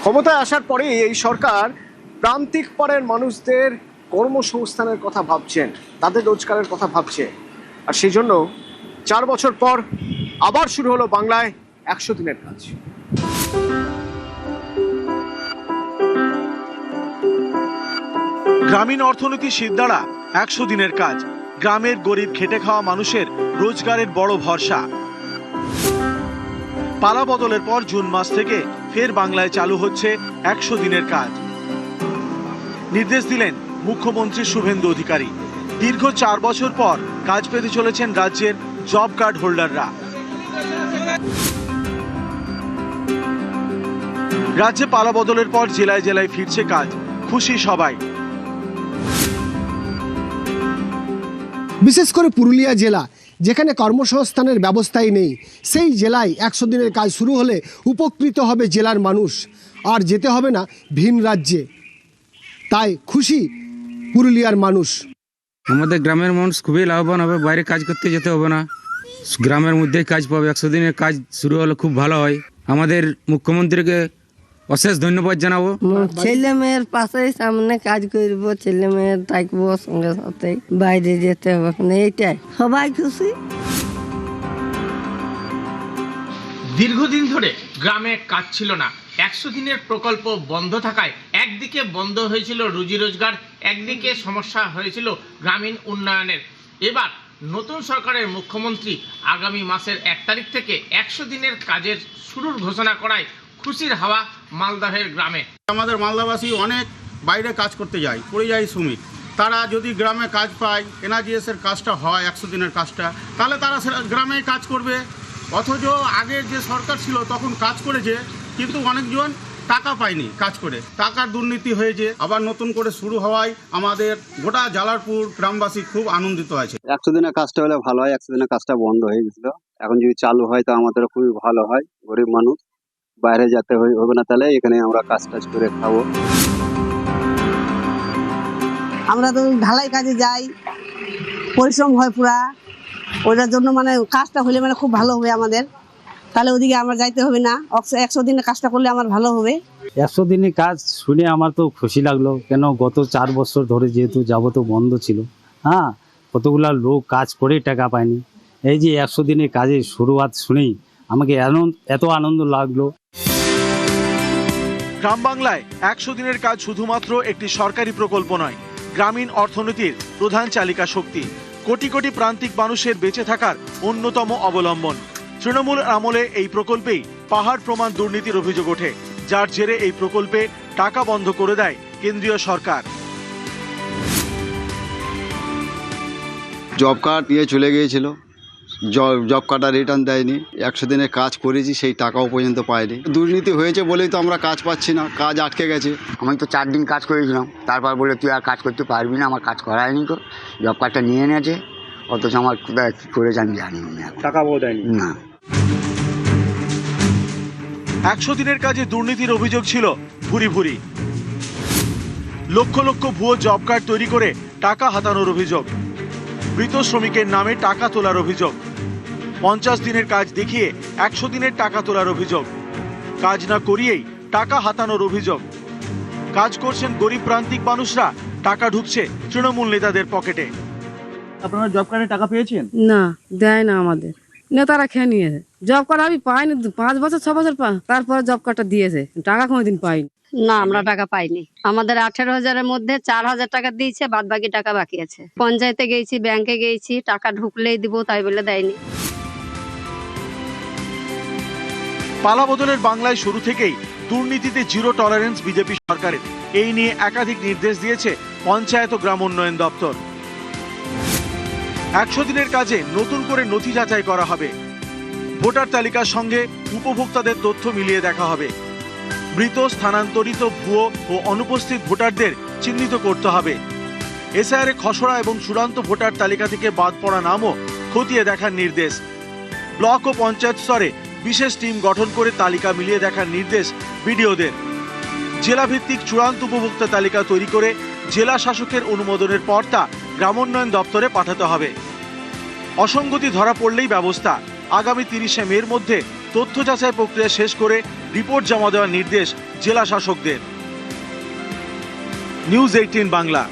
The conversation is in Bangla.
ক্ষমতায় আসার পরে এই সরকার প্রান্তিক পাড়ের মানুষদের কর্মসংস্থানের কথা ভাবছেন, তাদের রোজগারের কথা ভাবছে। আর সেই জন্য 4 বছর পর আবার শুরু হলো বাংলায় 100 দিনের কাজ। গ্রামীণ অর্থনীতি সিদ্ধারা 100 দিনের কাজ, গ্রামের গরিব খেটে খাওয়া মানুষের রোজগারের বড় ভরসা। পালা বদলের পর জুন মাস থেকে ফের বাংলায় চালু হচ্ছে 100 দিনের কাজ। নির্দেশ দিলেন মুখ্যমন্ত্রী শুভেন্দু অধিকারী। দীর্ঘ 4 বছর পর কাজ পেতে চলেছেন রাজ্যের জব কার্ড হোল্ডাররা। রাজ্যে পালা বদলের পর জেলায় জেলায় ফিরছে কাজ, খুশি সবাই। বিশেষ করে পুরুলিয়া জেলা, যেখানে কর্মসংস্থানের ব্যবস্থাই নেই, সেই জেলায় 100 দিনের কাজ শুরু হলে উপকৃত হবে জেলার মানুষ, আর যেতে হবে না ভিন রাজ্যে। তাই খুশি পুরুলিয়ার মানুষ। আমাদের গ্রামের মানুষ খুবই লাভবান হবে, বাইরে কাজ করতে যেতে হবে না, গ্রামের মধ্যেই কাজ পাবে। 100 দিনের কাজ শুরু হলে খুব ভালো হয়। আমাদের মুখ্যমন্ত্রীকে অশেষ ধন্যবাদ জানাবো। ছেলে মেয়ের পাশে সামনে কাজ করবো, ছেলে মেয়ের থাকবো সঙ্গে সাথে, বাইরে যেতে হবে না, এইটাই সবাই খুশি। দীর্ঘদিন ধরে গ্রামে কাজ ছিল না। 100 দিনের প্রকল্প বন্ধ থাকায় একদিকে বন্ধ হয়েছিল রুজি রোজগার, একদিকে সমস্যা হয়েছিল গ্রামীণ উন্নয়নের। এবার নতুন সরকারের মুখ্যমন্ত্রী আগামী মাসের 1 তারিখ থেকে 100 দিনের কাজের শুরুর ঘোষণা করায় খুশির হাওয়া মালদহের গ্রামে। আমাদের মালদাবাসী অনেক বাইরে কাজ করতে যায়, পরিযায়ী শ্রমিক। তারা যদি গ্রামে কাজ পায়, এনআরজিএসের কাজটা হয় 100 দিনের কাজটা, তাহলে তারা গ্রামে কাজ করবে। অথচ আগে যে সরকার ছিল তখন কাজ করেছে, কিন্তু অনেকজন টাকা পায়নি কাজ করে, টাকার দুর্নীতি হয়েছে। আবার নতুন করে শুরু হওয়ায় আমাদের গোটা জালালপুর গ্রামবাসী খুব আনন্দিত আছে। 100 দিনের কাজটা হলে ভালো হয়। 100 দিনের কাজটা বন্ধ হয়ে গেছিল, এখন যদি চালু হয় তো আমাদের খুবই ভালো হয়। গরিব মানুষ বাইরে যেতে হবে না, তাহলে এখানে আমরা কাজ টাজ করে খাবো। আমরা তো ঢালাই কাজে যাই, পরিশ্রম হয় পুরা, ওটার জন্য মানে কাজটা হলে মানে খুব ভালো হবে আমাদের। তাহলে ওদিকে আমরা যাইতে হবে না, 100 দিনের কাজটা করলে আমার ভালো হবে। 100 দিনের কাজ শুনে আমার তো খুশি লাগলো, কেন গত 4 বছর ধরে যেহেতু যাবতীয় বন্ধ ছিল, হ্যাঁ, কতগুলা লোক কাজ করে টাকা পায়নি। এই যে 100 দিনের কাজের শুরুয়াত শুনেই আমাকে এত আনন্দ লাগলো। গ্রাম বাংলায় 100 দিনের কাজ শুধুমাত্র একটি সরকারি প্রকল্প নয়, গ্রামীণ অর্থনীতির প্রধান চালিকা শক্তি, কোটি কোটি প্রান্তিক মানুষের বেঁচে থাকার অন্যতম অবলম্বন। তৃণমূল আমলে এই প্রকল্পেই পাহাড় প্রমাণ দুর্নীতির অভিযোগ ওঠে, যার জেরে এই প্রকল্পে টাকা বন্ধ করে দেয় কেন্দ্রীয় সরকার। জব কার্ড নিয়ে চলে গিয়েছিল, জব কার্ডটা রিটার্ন দেয়নি। 100 দিনের কাজ করেছি, সেই টাকাও পর্যন্ত পাইনি। দুর্নীতি হয়েছে বলেই তো আমরা কাজ পাচ্ছি না, কাজ আটকে গেছে। আমি তো 4 দিন কাজ করেছিলাম, তারপর বলে তুই আর কাজ করতে পারবি না, আমার কাজ করায়নি, তো জব কার্ডটা নিয়ে নিয়েছে, অথচ আমার কোথায় কী করেছে আমি জানি না, টাকাও দেয়নি না। 100 দিনের কাজে দুর্নীতির অভিযোগ ছিল ভুরি ভুরি। লক্ষ লক্ষ ভুয়ো জব কার্ড তৈরি করে টাকা হাতানোর অভিযোগ, মৃত শ্রমিকের নামে টাকা তোলার অভিযোগ, 50 দিনের কাজ দেখিয়ে 100 দিনের টাকা তোলার অভিযোগ, কাজ না করিয়েই টাকা হাতানোর অভিযোগ। কাজ করছেন গরিব প্রান্তিক মানুষরা, টাকা ঢুকছে তৃণমূল নেতাদের পকেটে। আপনারা জব কার্ডে টাকা পেয়েছেন? না, দেয় না আমাদের, নেতারা খেয়ে নিয়েছে। জব কার্ড আমি পাইনি, 5 বছর 6 বছর তারপরে জব কার্ডটা দিয়েছে, টাকা কোনোদিন পাইনি। না, আমরা টাকা পাইনি। আমাদের 18,000-এর মধ্যে 4,000 টাকা দিয়েছে, বাদ বাকি টাকা বাকি আছে। পঞ্চায়েতে গেছি, ব্যাংকে গেছি, টাকা ঢুকলেই দিব, তাই বলে দেয়নি। পালা বদলের বাংলায় শুরু থেকেই দুর্নীতিতে জিরো টলারেন্স বিজেপি সরকারের, এই নিয়ে একাধিক নির্দেশ দিয়েছে পঞ্চায়েত ও গ্রাম উন্নয়ন দপ্তর। 100 দিনের কাজে নতুন করে নথি যাচাই করা হবে, ভোটার তালিকার সঙ্গে উপভোক্তাদের তথ্য মিলিয়ে দেখা হবে, মৃত, স্থানান্তরিত, ভুয়ো ও অনুপস্থিত ভোটারদের চিহ্নিত করতে হবে। এসআইআর খসড়া এবং চূড়ান্ত ভোটার তালিকা থেকে বাদ পড়া নামও খতিয়ে দেখার নির্দেশ। ব্লক ও পঞ্চায়েত স্তরে বিশেষ টিম গঠন করে তালিকা মিলিয়ে দেখার নির্দেশ বিডিওদের। জেলাভিত্তিক চূড়ান্ত উপভোক্তা তালিকা তৈরি করে জেলা শাসকের অনুমোদনের পর তা গ্রামোন্নয়ন দপ্তরে পাঠাতে হবে। অসঙ্গতি ধরা পড়লেই ব্যবস্থা। আগামী 30শে মের মধ্যে তথ্য যাচাই প্রক্রিয়া শেষ করে রিপোর্ট জমা দেওয়ার নির্দেশ জেলা শাসকদের। নিউজ 18 বাংলা।